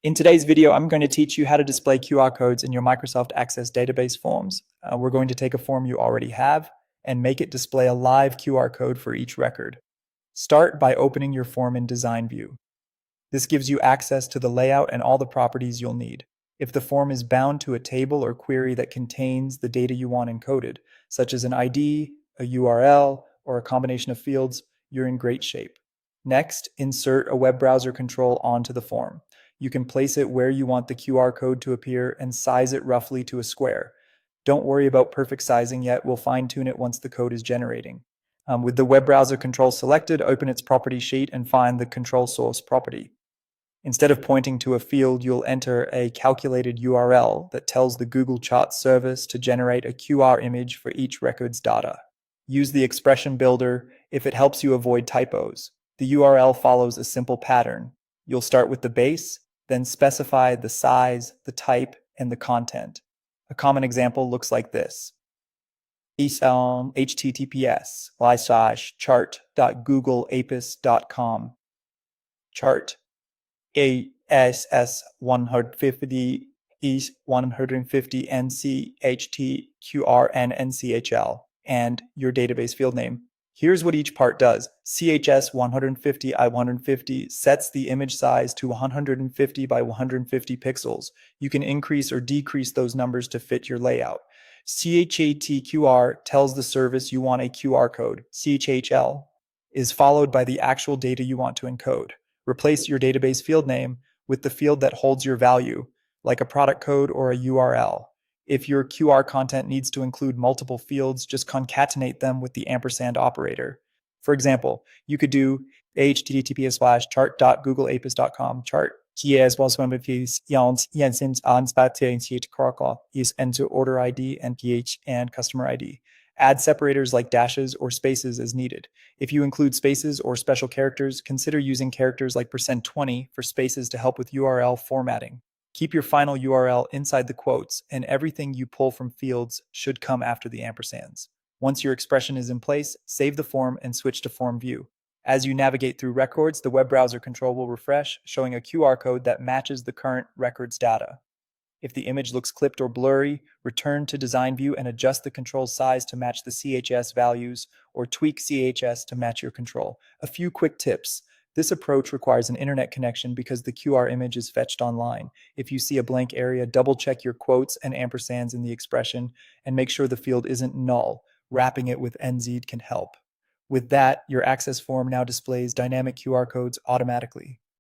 In today's video, I'm going to teach you how to display QR codes in your Microsoft Access database forms. We're going to take a form you already have and make it display a live QR code for each record. Start by opening your form in Design View. This gives you access to the layout and all the properties you'll need. If the form is bound to a table or query that contains the data you want encoded, such as an ID, a URL, or a combination of fields, you're in great shape. Next, insert a web browser control onto the form. You can place it where you want the QR code to appear and size it roughly to a square. Don't worry about perfect sizing yet, we'll fine-tune it once the code is generating. With the web browser control selected, open its property sheet and find the control source property. Instead of pointing to a field, you'll enter a calculated URL that tells the Google Charts service to generate a QR image for each record's data. Use the expression builder if it helps you avoid typos. The URL follows a simple pattern. You'll start with the base, then specify the size, the type, and the content. A common example looks like this. https://chart.googleapis.com. Chart acess 150 is 150 NCHTQRN NCHL and your database field name. Here's what each part does. CHS 150 I150 sets the image size to 150 by 150 pixels. You can increase or decrease those numbers to fit your layout. CHATQR tells the service you want a QR code. CHL is followed by the actual data you want to encode. Replace your database field name with the field that holds your value, like a product code or a URL. If your QR content needs to include multiple fields, just concatenate them with the ampersand operator. For example, you could do https://chart.googleapis.com chart is enter order ID and ph and customer ID. Add separators like dashes or spaces as needed. If you include spaces or special characters, consider using characters like %20 for spaces to help with URL formatting. Keep your final URL inside the quotes, and everything you pull from fields should come after the ampersands. Once your expression is in place, save the form and switch to form view. As you navigate through records, the web browser control will refresh, showing a QR code that matches the current record's data. If the image looks clipped or blurry, return to Design View and adjust the control size to match the CHS values, or tweak CHS to match your control. A few quick tips. This approach requires an internet connection because the QR image is fetched online. If you see a blank area, double-check your quotes and ampersands in the expression and make sure the field isn't null. Wrapping it with NZ can help. With that, your Access form now displays dynamic QR codes automatically.